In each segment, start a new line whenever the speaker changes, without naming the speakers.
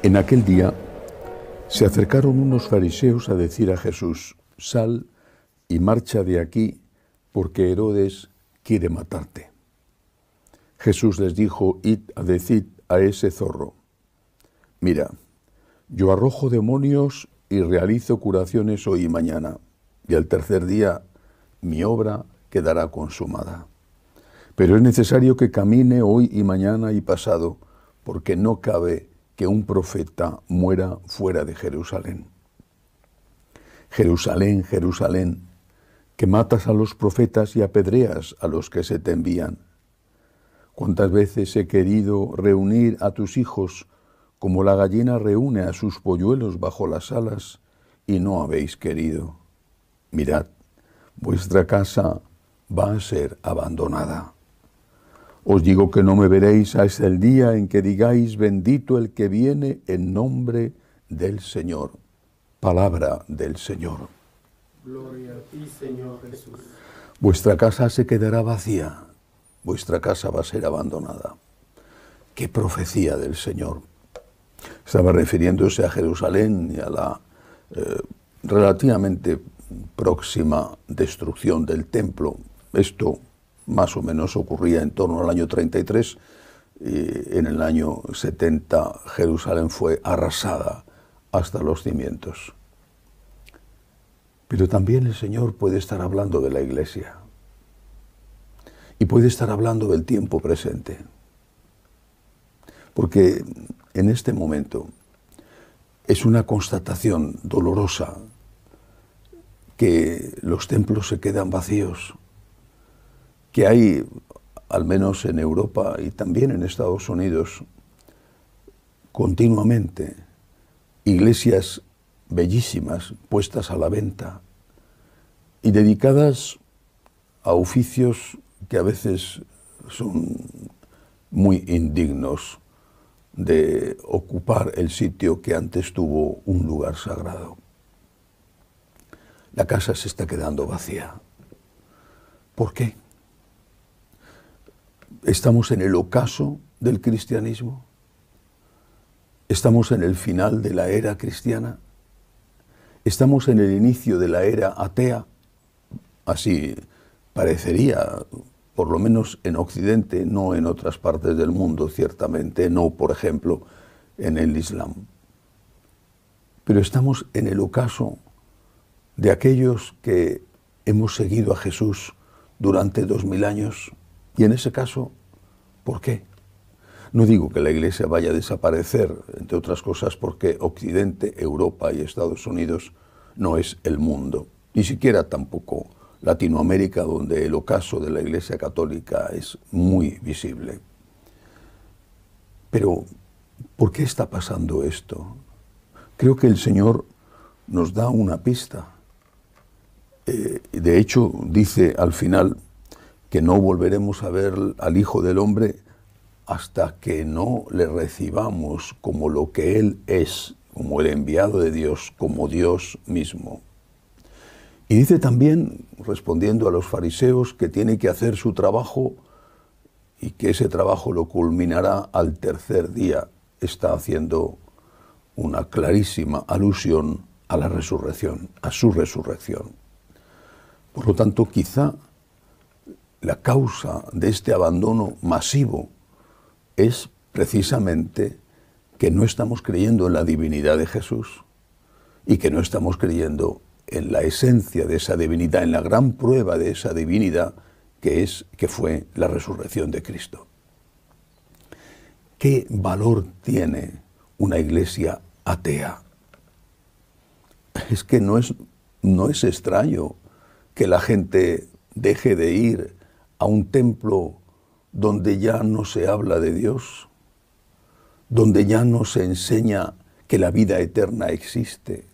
En aquel día se acercaron unos fariseos a decir a Jesús: sal y marcha de aquí, porque Herodes quiere matarte. Jesús les dijo: id a decir a ese zorro: mira, yo arrojo demonios y realizo curaciones hoy y mañana, y al tercer día mi obra quedará consumada. Pero es necesario que camine hoy y mañana y pasado, porque no cabe que un profeta muera fuera de Jerusalén. Jerusalén, Jerusalén, que matas a los profetas y apedreas a los que se te envían. ¿Cuántas veces he querido reunir a tus hijos como la gallina reúne a sus polluelos bajo las alas, y no habéis querido? Mirad, vuestra casa va a ser abandonada. Os digo que no me veréis hasta el día en que digáis: bendito el que viene en nombre del Señor. Palabra del Señor.
Gloria a ti, Señor Jesús.
Vuestra casa se quedará vacía, vuestra casa va a ser abandonada. ¡Qué profecía del Señor! Estaba refiriéndose a Jerusalén y a la relativamente próxima destrucción del templo. Esto más o menos ocurría en torno al año 33, y en el año 70 Jerusalén fue arrasada hasta los cimientos. Pero también el Señor puede estar hablando de la Iglesia y puede estar hablando del tiempo presente, porque en este momento es una constatación dolorosa que los templos se quedan vacíos, que hay, al menos en Europa y también en Estados Unidos, continuamente iglesias bellísimas puestas a la venta y dedicadas a oficios que a veces son muy indignos de ocupar el sitio que antes tuvo un lugar sagrado. La casa se está quedando vacía. ¿Por qué? ¿Estamos en el ocaso del cristianismo? ¿Estamos en el final de la era cristiana? ¿Estamos en el inicio de la era atea? Así parecería, por lo menos en Occidente, no en otras partes del mundo, ciertamente, no, por ejemplo, en el Islam. Pero estamos en el ocaso de aquellos que hemos seguido a Jesús durante 2000 años. Y en ese caso, ¿por qué? No digo que la Iglesia vaya a desaparecer, entre otras cosas porque Occidente, Europa y Estados Unidos no es el mundo, ni siquiera tampoco Latinoamérica, donde el ocaso de la Iglesia Católica es muy visible. Pero, ¿por qué está pasando esto? Creo que el Señor nos da una pista. De hecho, dice al final que no volveremos a ver al Hijo del Hombre hasta que no le recibamos como lo que Él es, como el enviado de Dios, como Dios mismo. Y dice también, respondiendo a los fariseos, que tiene que hacer su trabajo y que ese trabajo lo culminará al tercer día. Está haciendo una clarísima alusión a la resurrección, a su resurrección. Por lo tanto, quizá la causa de este abandono masivo es precisamente que no estamos creyendo en la divinidad de Jesús y que no estamos creyendo en la esencia de esa divinidad, en la gran prueba de esa divinidad que fue la resurrección de Cristo. ¿Qué valor tiene una iglesia atea? Es que no es extraño que la gente deje de ir a un templo donde ya no se habla de Dios, donde ya no se enseña que la vida eterna existe,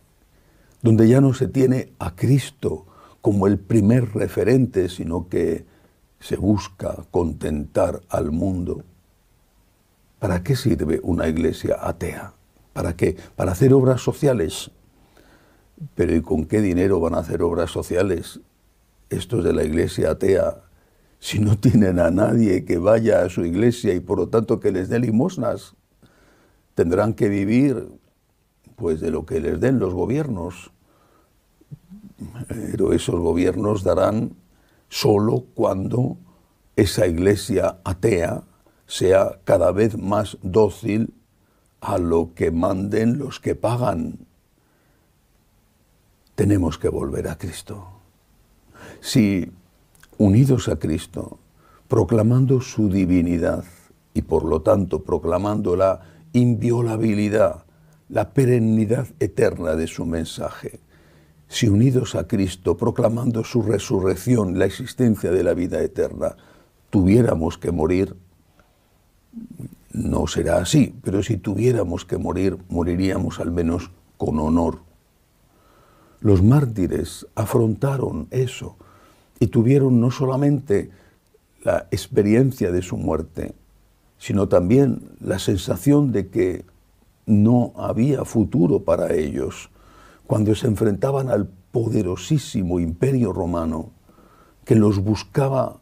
donde ya no se tiene a Cristo como el primer referente, sino que se busca contentar al mundo. ¿Para qué sirve una iglesia atea? ¿Para qué? ¿Para hacer obras sociales? Pero ¿y con qué dinero van a hacer obras sociales estos de la iglesia atea si no tienen a nadie que vaya a su iglesia y por lo tanto que les dé limosnas? Tendrán que vivir pues de lo que les den los gobiernos. Pero esos gobiernos darán solo cuando esa iglesia atea sea cada vez más dócil a lo que manden los que pagan. Tenemos que volver a Cristo. Si, unidos a Cristo, proclamando su divinidad y por lo tanto proclamando la inviolabilidad, la perennidad eterna de su mensaje, si unidos a Cristo, proclamando su resurrección, la existencia de la vida eterna, tuviéramos que morir, no será así, pero si tuviéramos que morir, moriríamos al menos con honor. Los mártires afrontaron eso y tuvieron no solamente la experiencia de su muerte, sino también la sensación de que no había futuro para ellos cuando se enfrentaban al poderosísimo imperio romano que los buscaba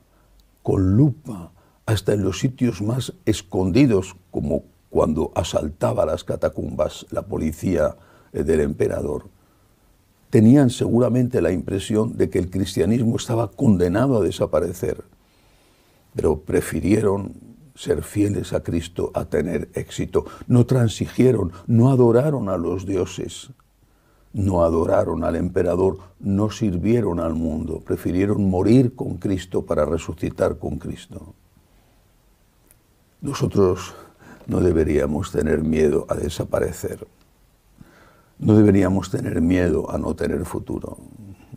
con lupa hasta en los sitios más escondidos, como cuando asaltaba las catacumbas la policía del emperador. Tenían seguramente la impresión de que el cristianismo estaba condenado a desaparecer, pero prefirieron ser fieles a Cristo a tener éxito. No transigieron, no adoraron a los dioses, no adoraron al emperador, no sirvieron al mundo, prefirieron morir con Cristo para resucitar con Cristo. Nosotros no deberíamos tener miedo a desaparecer. No deberíamos tener miedo a no tener futuro.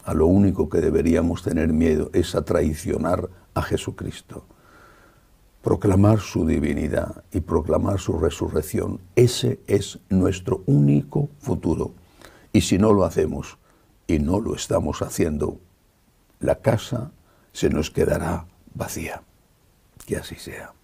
A lo único que deberíamos tener miedo es a traicionar a Jesucristo. Proclamar su divinidad y proclamar su resurrección. Ese es nuestro único futuro. Y si no lo hacemos, y no lo estamos haciendo, la casa se nos quedará vacía. Que así sea.